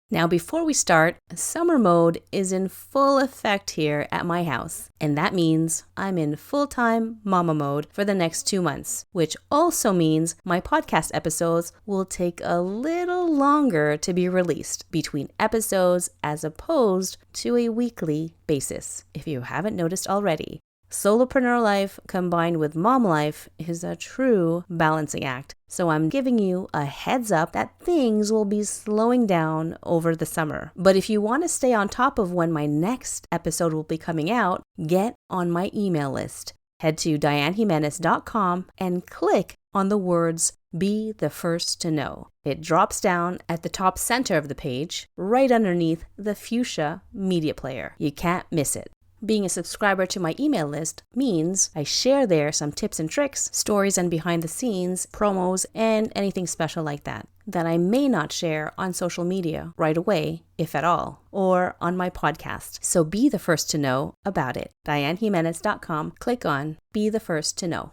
Now, before we start, summer mode is in full effect here at my house, and that means I'm in full-time mama mode for the next 2 months, which also means my podcast episodes will take a little longer to be released between episodes as opposed to a weekly basis, if you haven't noticed already. Solopreneur life combined with mom life is a true balancing act. So I'm giving you a heads up that things will be slowing down over the summer. But if you want to stay on top of when my next episode will be coming out, get on my email list. Head to 𝙤𝙤𝙢𝙤𝙢 and click on the words "Be the First to Know." It drops down at the top center of the page, right underneath the fuchsia media player. You can't miss it. Being a subscriber to my email list means I share there some tips and tricks, stories and behind the scenes, promos, and anything special like that I may not share on social media right away, if at all, or on my podcast. So be the first to know about it. 𝙤𝙤𝙢𝙤𝙢, click on Be the First to Know.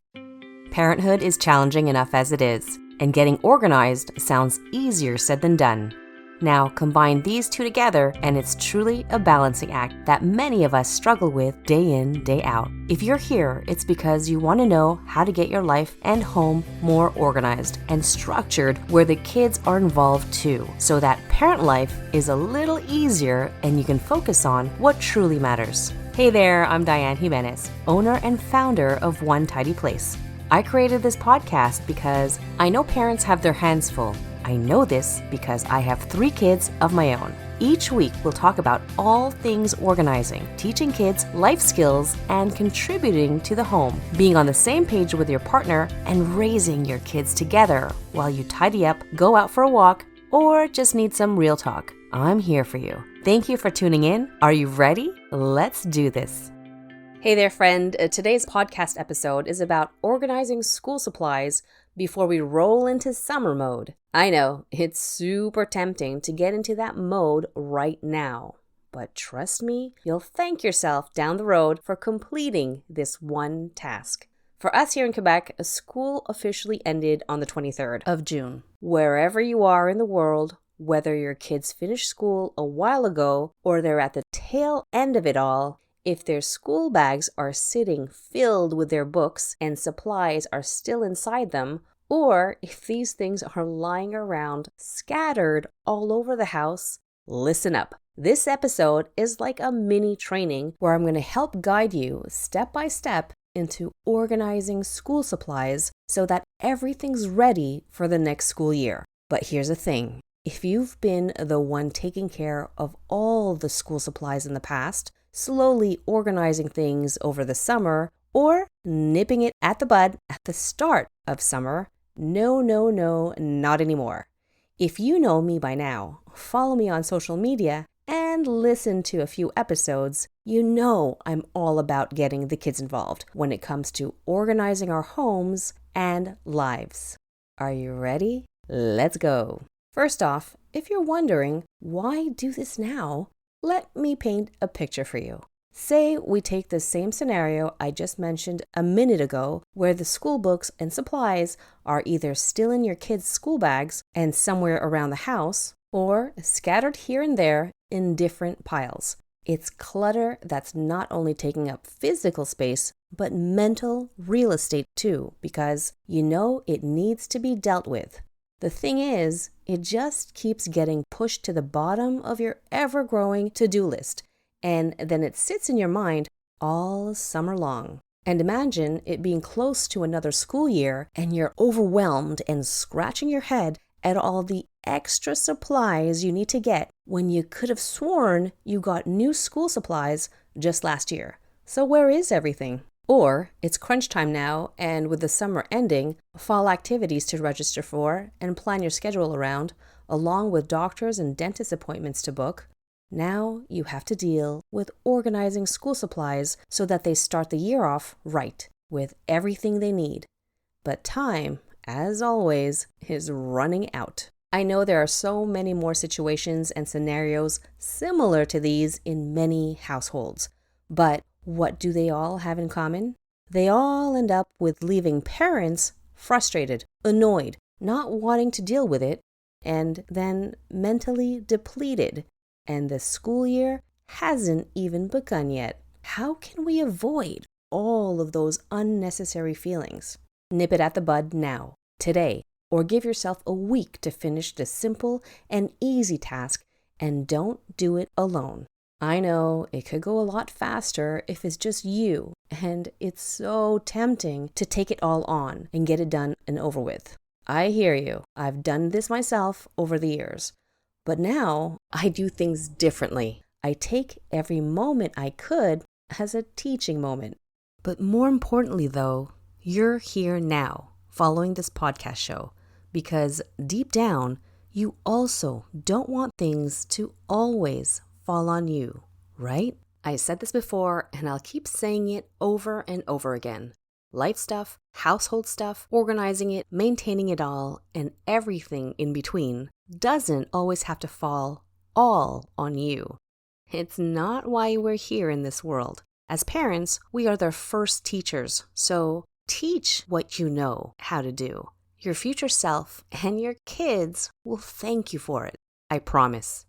Parenthood is challenging enough as it is, and getting organized sounds easier said than done. Now, combine these two together, and it's truly a balancing act that many of us struggle with day in, day out. If you're here, it's because you want to know how to get your life and home more organized and structured where the kids are involved too, so that parent life is a little easier and you can focus on what truly matters. Hey there, I'm 𝙤𝙤𝙢𝙢𝙢𝙢, owner and founder of One Tidy Place. I created this podcast because I know parents have their hands full. I know this because I have 3 kids of my own. Each week, we'll talk about all things organizing, teaching kids life skills, and contributing to the home, being on the same page with your partner, and raising your kids together while you tidy up, go out for a walk, or just need some real talk. I'm here for you. Thank you for tuning in. Are you ready? Let's do this. Hey there, friend. Today's podcast episode is about organizing school supplies before we roll into summer mode. I know, it's super tempting to get into that mode right now. But trust me, you'll thank yourself down the road for completing this one task. For us here in Quebec, school officially ended on the 23rd of June. Wherever you are in the world, whether your kids finished school a while ago or they're at the tail end of it all, if their school bags are sitting filled with their books and supplies are still inside them, or if these things are lying around scattered all over the house, listen up. This episode is like a mini training where I'm going to help guide you step by step into organizing school supplies so that everything's ready for the next school year. But here's the thing. If you've been the one taking care of all the school supplies in the past, slowly organizing things over the summer, or nipping it at the bud at the start of summer, no, not anymore. If you know me by now, follow me on social media, and listen to a few episodes, you know I'm all about getting the kids involved when it comes to organizing our homes and lives. Are you ready? Let's go. First off, if you're wondering, why do this now? Let me paint a picture for you. Say we take the same scenario I just mentioned a minute ago, where the school books and supplies are either still in your kids' school bags and somewhere around the house, or scattered here and there in different piles. It's clutter that's not only taking up physical space, but mental real estate too, because you know it needs to be dealt with. The thing is, it just keeps getting pushed to the bottom of your ever-growing to-do list, and then it sits in your mind all summer long. And imagine it being close to another school year, and you're overwhelmed and scratching your head at all the extra supplies you need to get when you could have sworn you got new school supplies just last year. So where is everything? Or it's crunch time now, and with the summer ending, fall activities to register for and plan your schedule around, along with doctors and dentist appointments to book. Now you have to deal with organizing school supplies so that they start the year off right, with everything they need. But time, as always, is running out. I know there are so many more situations and scenarios similar to these in many households, but what do they all have in common? They all end up with leaving parents frustrated, annoyed, not wanting to deal with it, and then mentally depleted, and the school year hasn't even begun yet. How can we avoid all of those unnecessary feelings? Nip it at the bud now, today, or give yourself a week to finish this simple and easy task, and don't do it alone. I know it could go a lot faster if it's just you, and it's so tempting to take it all on and get it done and over with. I hear you. I've done this myself over the years. But now I do things differently. I take every moment I could as a teaching moment. But more importantly, though, you're here now following this podcast show because deep down, you also don't want things to always fall on you, right? I said this before and I'll keep saying it over and over again. Life stuff, household stuff, organizing it, maintaining it all, and everything in between doesn't always have to fall all on you. It's not why we're here in this world. As parents, we are their first teachers, so teach what you know how to do. Your future self and your kids will thank you for it, I promise.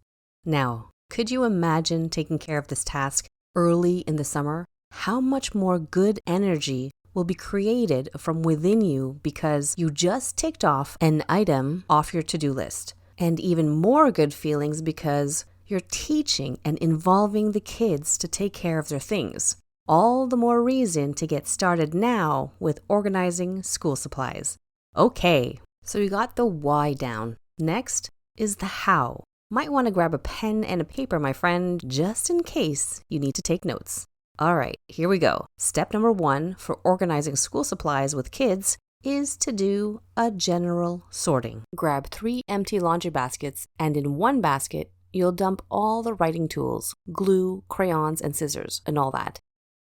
Now, could you imagine taking care of this task early in the summer? How much more good energy will be created from within you because you just ticked off an item off your to-do list. And even more good feelings because you're teaching and involving the kids to take care of their things. All the more reason to get started now with organizing school supplies. Okay, so you got the why down. Next is the how. Might want to grab a pen and a paper, my friend, just in case you need to take notes. All right, here we go. Step number 1 for organizing school supplies with kids is to do a general sorting. Grab 3 empty laundry baskets, and in one basket, you'll dump all the writing tools, glue, crayons, and scissors, and all that.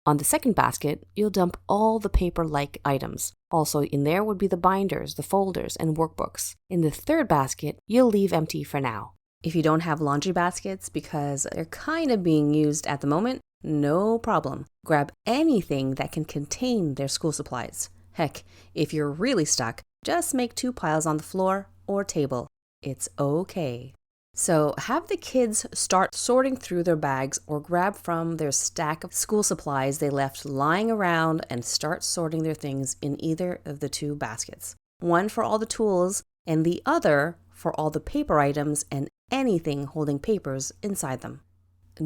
On the second basket, you'll dump all the paper-like items. Also in there would be the binders, the folders, and workbooks. In the third basket, you'll leave empty for now. If you don't have laundry baskets because they're kind of being used at the moment, no problem. Grab anything that can contain their school supplies. Heck, if you're really stuck, just make 2 piles on the floor or table. It's okay. So have the kids start sorting through their bags or grab from their stack of school supplies they left lying around and start sorting their things in either of the 2 baskets. One for all the tools and the other for all the paper items and anything holding papers inside them.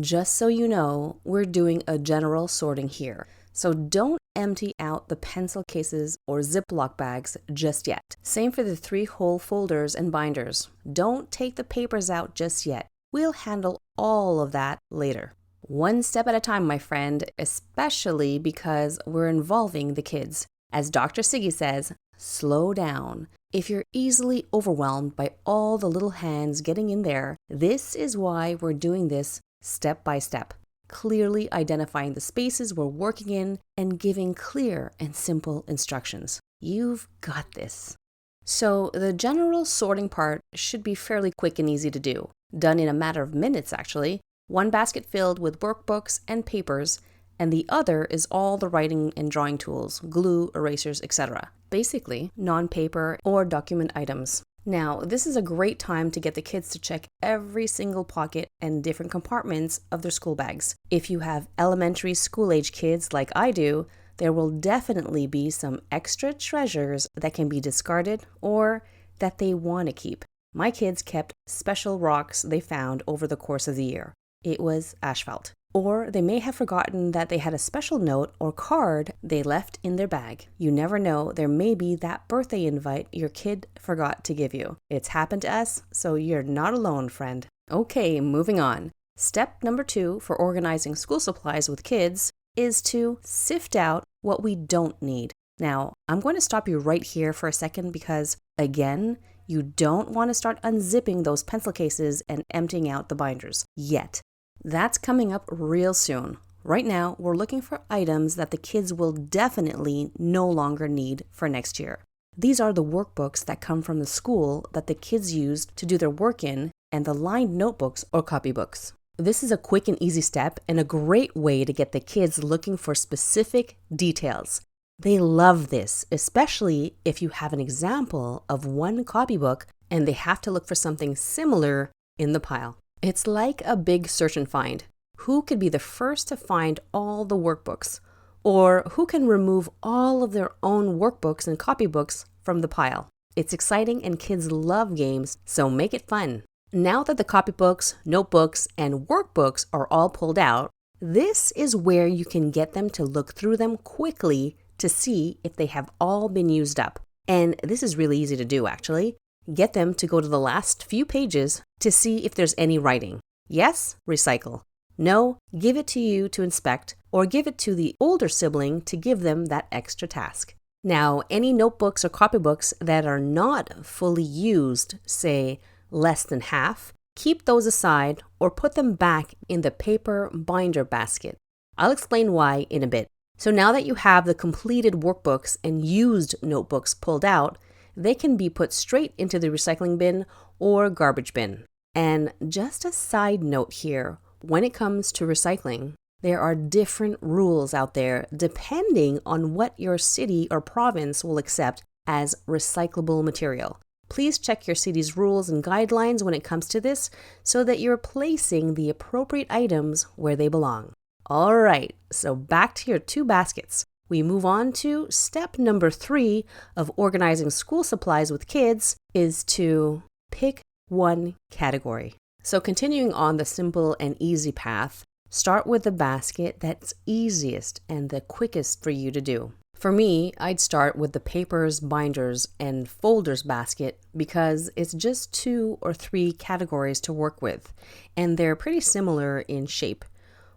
Just so you know, we're doing a general sorting here. So don't empty out the pencil cases or Ziploc bags just yet. Same for the 3 whole folders and binders. Don't take the papers out just yet. We'll handle all of that later. One step at a time, my friend, especially because we're involving the kids. As Dr. Siggy says, slow down. If you're easily overwhelmed by all the little hands getting in there, this is why we're doing this step by step. Clearly identifying the spaces we're working in and giving clear and simple instructions. You've got this. So the general sorting part should be fairly quick and easy to do. Done in a matter of minutes, actually. One basket filled with workbooks and papers, and the other is all the writing and drawing tools, glue, erasers, etc. Basically, non-paper or document items. Now, this is a great time to get the kids to check every single pocket and different compartments of their school bags. If you have elementary school-age kids like I do, there will definitely be some extra treasures that can be discarded or that they want to keep. My kids kept special rocks they found over the course of the year. It was asphalt. Or they may have forgotten that they had a special note or card they left in their bag. You never know, there may be that birthday invite your kid forgot to give you. It's happened to us, so you're not alone, friend. Okay, moving on. Step number 2 for organizing school supplies with kids is to sift out what we don't need. Now, I'm going to stop you right here for a second because, again, you don't want to start unzipping those pencil cases and emptying out the binders yet. That's coming up real soon. Right now, we're looking for items that the kids will definitely no longer need for next year. These are the workbooks that come from the school that the kids used to do their work in and the lined notebooks or copybooks. This is a quick and easy step and a great way to get the kids looking for specific details. They love this, especially if you have an example of one copybook and they have to look for something similar in the pile. It's like a big search and find. Who could be the first to find all the workbooks? Or who can remove all of their own workbooks and copybooks from the pile? It's exciting and kids love games, so make it fun. Now that the copybooks, notebooks, and workbooks are all pulled out, this is where you can get them to look through them quickly to see if they have all been used up. And this is really easy to do, actually. Get them to go to the last few pages to see if there's any writing. Yes, recycle. No, give it to you to inspect, or give it to the older sibling to give them that extra task. Now, any notebooks or copybooks that are not fully used, say less than half, keep those aside or put them back in the paper binder basket. I'll explain why in a bit. So now that you have the completed workbooks and used notebooks pulled out, they can be put straight into the recycling bin or garbage bin. And just a side note here, when it comes to recycling, there are different rules out there depending on what your city or province will accept as recyclable material. Please check your city's rules and guidelines when it comes to this so that you're placing the appropriate items where they belong. All right, so back to your 2 baskets. We move on to step number 3 of organizing school supplies with kids is to pick one category. So continuing on the simple and easy path, start with the basket that's easiest and the quickest for you to do. For me, I'd start with the papers, binders, and folders basket because it's just 2 or 3 categories to work with, and they're pretty similar in shape.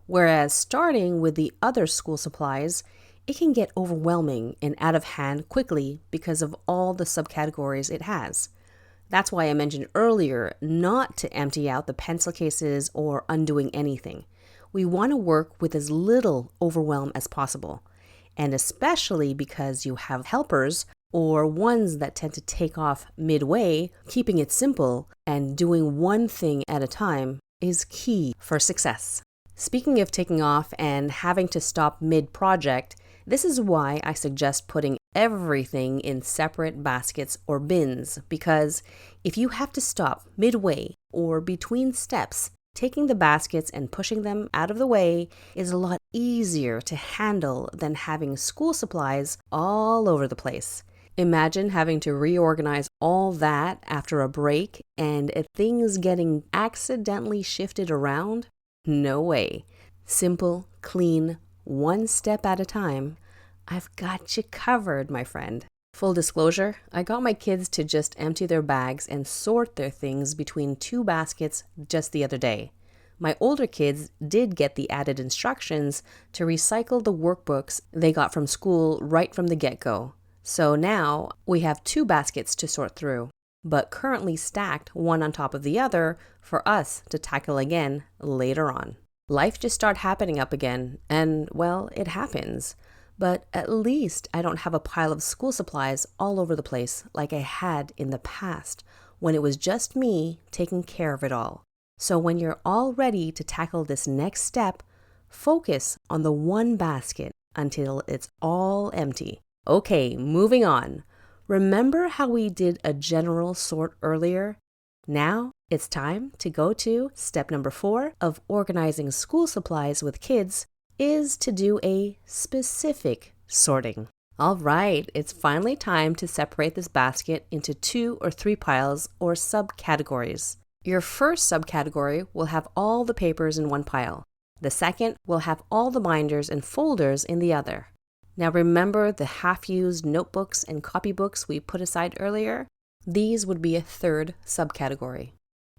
Whereas starting with the other school supplies, it can get overwhelming and out of hand quickly because of all the subcategories it has. That's why I mentioned earlier not to empty out the pencil cases or undoing anything. We want to work with as little overwhelm as possible. And especially because you have helpers or ones that tend to take off midway, keeping it simple and doing one thing at a time is key for success. Speaking of taking off and having to stop mid-project, this is why I suggest putting everything in separate baskets or bins, because if you have to stop midway or between steps, taking the baskets and pushing them out of the way is a lot easier to handle than having school supplies all over the place. Imagine having to reorganize all that after a break and things getting accidentally shifted around. No way. Simple, clean, one step at a time. I've got you covered, my friend. Full disclosure, I got my kids to just empty their bags and sort their things between 2 baskets just the other day. My older kids did get the added instructions to recycle the workbooks they got from school right from the get-go. So now we have 2 baskets to sort through, but currently stacked one on top of the other for us to tackle again later on. Life just started happening up again, and well, it happens. But at least I don't have a pile of school supplies all over the place like I had in the past when it was just me taking care of it all. So when you're all ready to tackle this next step, focus on the one basket until it's all empty. Okay, moving on. Remember how we did a general sort earlier? Now it's time to go to step number 4 of organizing school supplies with kids is to do a specific sorting. All right, it's finally time to separate this basket into 2 or 3 piles or subcategories. Your first subcategory will have all the papers in one pile. The second will have all the binders and folders in the other. Now remember the half-used notebooks and copybooks we put aside earlier? These would be a third subcategory.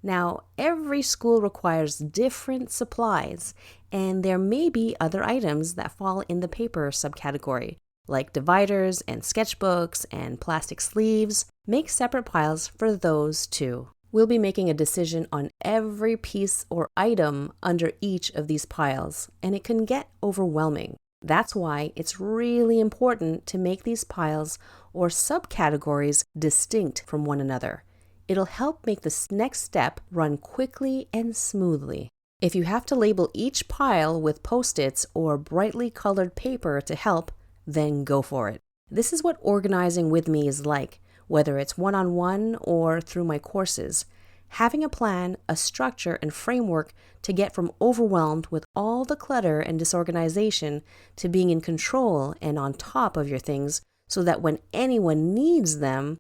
Now, every school requires different supplies, and there may be other items that fall in the paper subcategory, like dividers and sketchbooks and plastic sleeves. Make separate piles for those too. We'll be making a decision on every piece or item under each of these piles, and it can get overwhelming. That's why it's really important to make these piles or subcategories distinct from one another. It'll help make this next step run quickly and smoothly. If you have to label each pile with Post-its or brightly colored paper to help, then go for it. This is what organizing with me is like. whether it's one-on-one or through my courses. Having a plan, a structure, and framework to get from overwhelmed with all the clutter and disorganization to being in control and on top of your things so that when anyone needs them,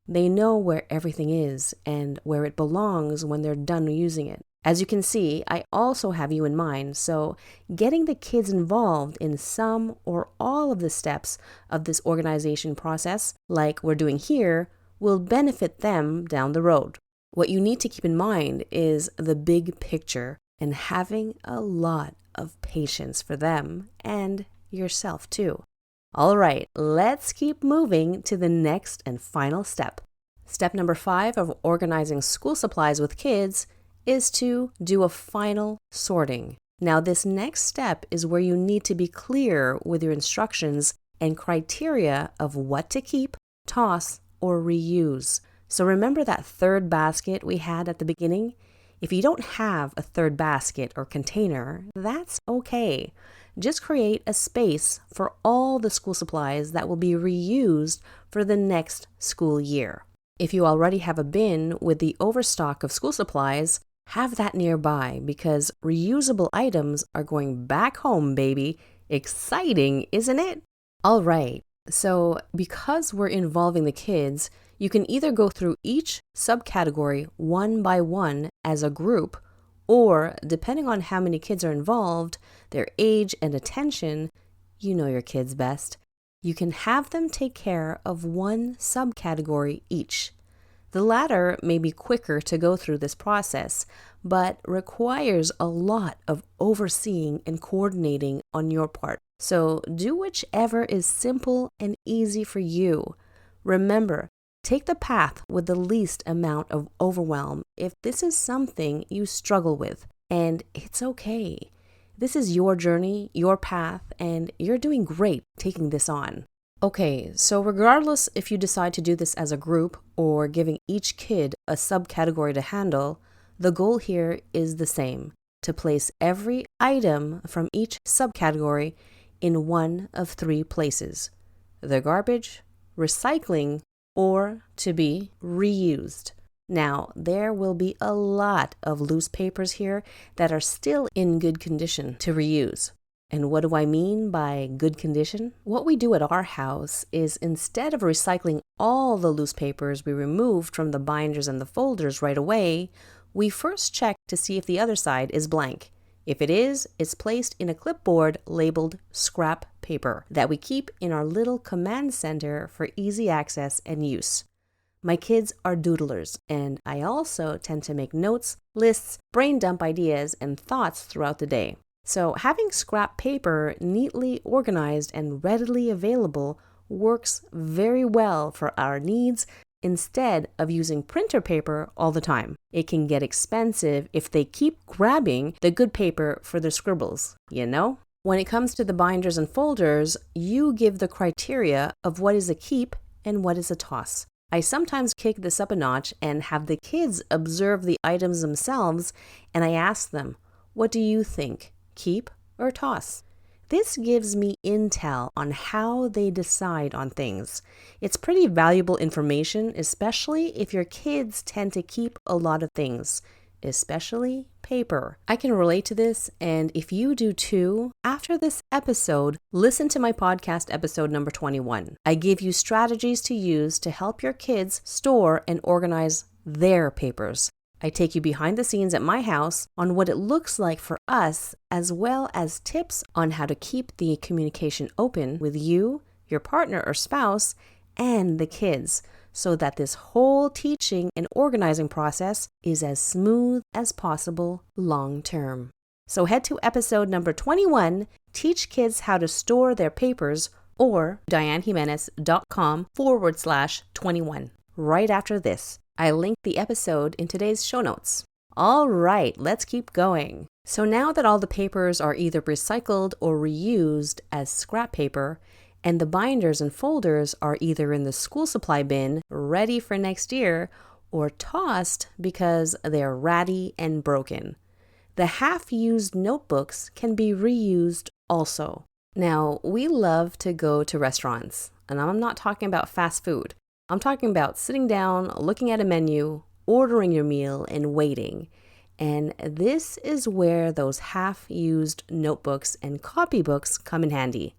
they know where everything is and where it belongs when they're done using it. As you can see, I also have you in mind, so getting the kids involved in some or all of the steps of this organization process, like we're doing here, will benefit them down the road. What you need to keep in mind is the big picture and having a lot of patience for them and yourself too. All right, let's keep moving to the next and final step. Step number 5 of organizing school supplies with kids is to do a final sorting. Now, this next step is where you need to be clear with your instructions and criteria of what to keep, toss, or reuse. So remember that third basket we had at the beginning? If you don't have a third basket or container, that's okay. Just create a space for all the school supplies that will be reused for the next school year. If you already have a bin with the overstock of school supplies, have that nearby because reusable items are going back home, baby. Exciting, isn't it? All right, so because we're involving the kids, you can either go through each subcategory one by one as a group, or depending on how many kids are involved, their age and attention, you know your kids best, you can have them take care of one subcategory each. The latter may be quicker to go through this process, but requires a lot of overseeing and coordinating on your part. So do whichever is simple and easy for you. Remember, take the path with the least amount of overwhelm if this is something you struggle with, and it's okay. This is your journey, your path, and you're doing great taking this on. Okay, so regardless if you decide to do this as a group or giving each kid a subcategory to handle, the goal here is the same, to place every item from each subcategory in one of 3 places: the garbage, recycling, or to be reused. Now, there will be a lot of loose papers here that are still in good condition to reuse. And what do I mean by good condition? What we do at our house is instead of recycling all the loose papers we removed from the binders and the folders right away, we first check to see if the other side is blank. If it is, it's placed in a clipboard labeled scrap paper that we keep in our little command center for easy access and use. My kids are doodlers, and I also tend to make notes, lists, brain dump ideas, and thoughts throughout the day. So having scrap paper neatly organized and readily available works very well for our needs instead of using printer paper all the time. It can get expensive if they keep grabbing the good paper for their scribbles, you know? When it comes to the binders and folders, you give the criteria of what is a keep and what is a toss. I sometimes kick this up a notch and have the kids observe the items themselves, and I ask them, what do you think? Keep or toss? This gives me intel on how they decide on things. It's pretty valuable information, especially if your kids tend to keep a lot of things, especially paper. I can relate to this, and if you do too, after this episode, listen to my podcast episode number 21. I give you strategies to use to help your kids store and organize their papers. I take you behind the scenes at my house on what it looks like for us, as well as tips on how to keep the communication open with you, your partner or spouse, and the kids, so that this whole teaching and organizing process is as smooth as possible long term. So head to episode number 21, Teach Kids How to Store Their Papers, or 𝙤𝙤𝙤𝙤.com/21. Right after this. I linked the episode in today's show notes. All right, let's keep going. So now that all the papers are either recycled or reused as scrap paper, and the binders and folders are either in the school supply bin, ready for next year, or tossed because they're ratty and broken, the half-used notebooks can be reused also. Now, we love to go to restaurants, and I'm not talking about fast food. I'm talking about sitting down, looking at a menu, ordering your meal, and waiting. And this is where those half-used notebooks and copybooks come in handy.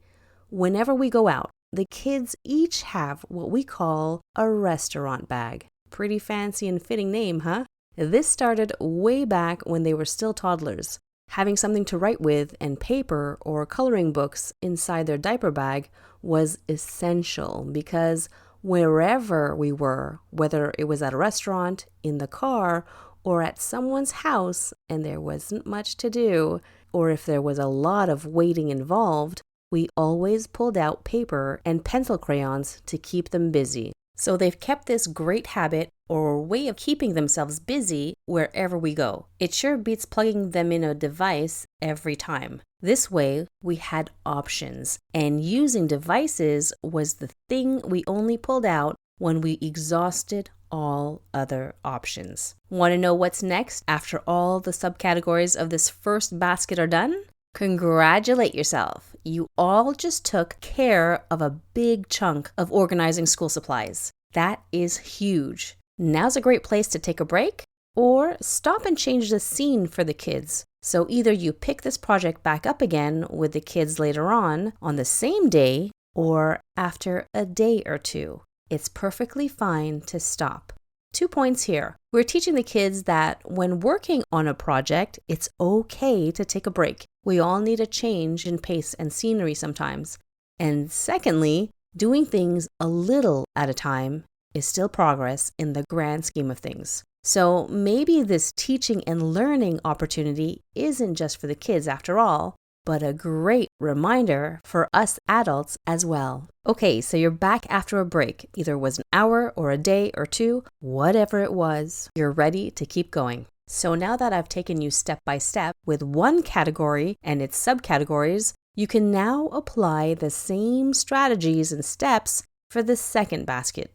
Whenever we go out, the kids each have what we call a restaurant bag. Pretty fancy and fitting name, huh? This started way back when they were still toddlers. Having something to write with and paper or coloring books inside their diaper bag was essential because wherever we were, whether it was at a restaurant, in the car, or at someone's house and there wasn't much to do, or if there was a lot of waiting involved, we always pulled out paper and pencil crayons to keep them busy. So they've kept this great habit or way of keeping themselves busy wherever we go. It sure beats plugging them in a device every time. This way, we had options, and using devices was the thing we only pulled out when we exhausted all other options. Want to know what's next after all the subcategories of this first basket are done? Congratulate yourself. You all just took care of a big chunk of organizing school supplies. That is huge. Now's a great place to take a break or stop and change the scene for the kids. So either you pick this project back up again with the kids later on the same day, or after a day or two. It's perfectly fine to stop. 2 points here. We're teaching the kids that when working on a project, it's okay to take a break. We all need a change in pace and scenery sometimes. And secondly, doing things a little at a time is still progress in the grand scheme of things. So maybe this teaching and learning opportunity isn't just for the kids after all, but a great reminder for us adults as well. Okay, so you're back after a break. Either it was an hour or a day or two, whatever it was, you're ready to keep going. So now that I've taken you step by step with one category and its subcategories, you can now apply the same strategies and steps for the second basket.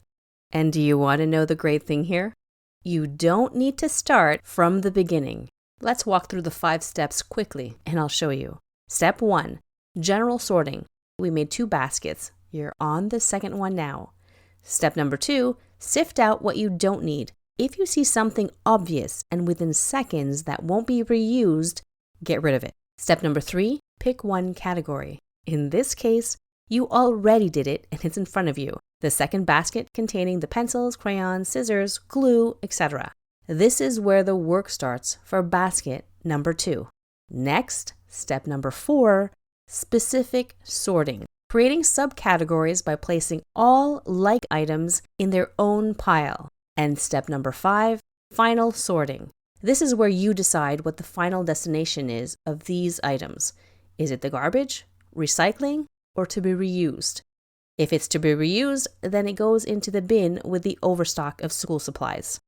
And do you want to know the great thing here? You don't need to start from the beginning. Let's walk through the 5 steps quickly, and I'll show you. Step 1, general sorting. We made 2 baskets. You're on the second one now. Step number 2, sift out what you don't need. If you see something obvious and within seconds that won't be reused, get rid of it. Step number 3, pick one category. In this case, you already did it and it's in front of you. The second basket containing the pencils, crayons, scissors, glue, etc. This is where the work starts for basket number 2. Next, step number 4, specific sorting. Creating subcategories by placing all like items in their own pile. And step number 5, final sorting. This is where you decide what the final destination is of these items. Is it the garbage, recycling, or to be reused? If it's to be reused, then it goes into the bin with the overstock of school supplies.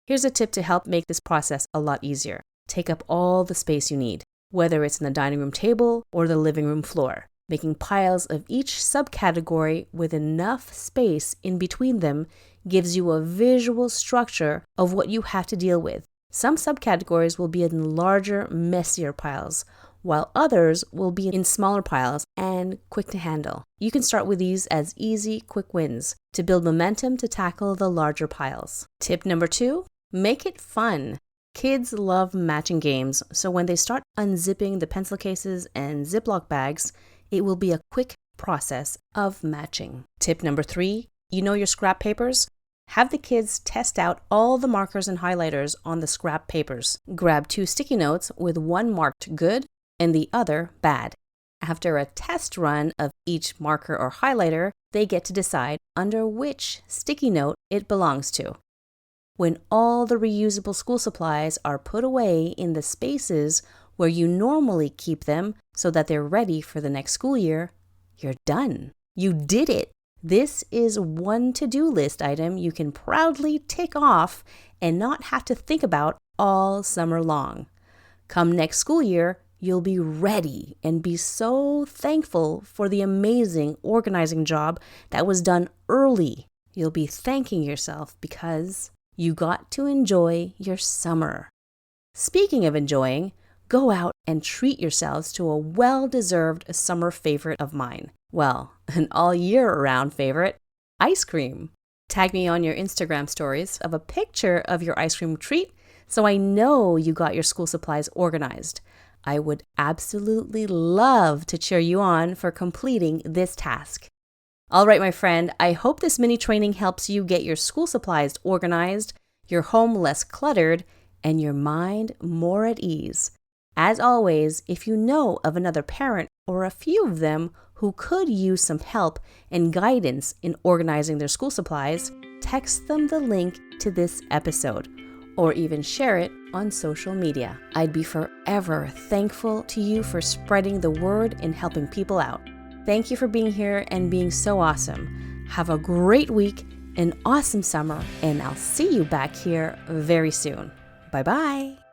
Here's a tip to help make this process a lot easier. Take up all the space you need, whether it's in the dining room table or the living room floor. Making piles of each subcategory with enough space in between them gives you a visual structure of what you have to deal with. Some subcategories will be in larger, messier piles, while others will be in smaller piles and quick to handle. You can start with these as easy, quick wins to build momentum to tackle the larger piles. Tip number 2, make it fun. Kids love matching games, so when they start unzipping the pencil cases and Ziploc bags, it will be a quick process of matching. Tip number 3, you know your scrap papers? Have the kids test out all the markers and highlighters on the scrap papers. Grab 2 sticky notes with one marked good and the other bad. After a test run of each marker or highlighter, they get to decide under which sticky note it belongs to. When all the reusable school supplies are put away in the spaces where you normally keep them so that they're ready for the next school year, you're done. You did it. This is one to-do list item you can proudly tick off and not have to think about all summer long. Come next school year, you'll be ready and be so thankful for the amazing organizing job that was done early. You'll be thanking yourself because you got to enjoy your summer. Speaking of enjoying, go out and treat yourselves to a well-deserved summer favorite of mine. Well, an all-year-round favorite, ice cream. Tag me on your Instagram stories of a picture of your ice cream treat so I know you got your school supplies organized. I would absolutely love to cheer you on for completing this task. All right, my friend, I hope this mini training helps you get your school supplies organized, your home less cluttered, and your mind more at ease. As always, if you know of another parent or a few of them who could use some help and guidance in organizing their school supplies, text them the link to this episode or even share it on social media. I'd be forever thankful to you for spreading the word and helping people out. Thank you for being here and being so awesome. Have a great week, an awesome summer, and I'll see you back here very soon. Bye-bye.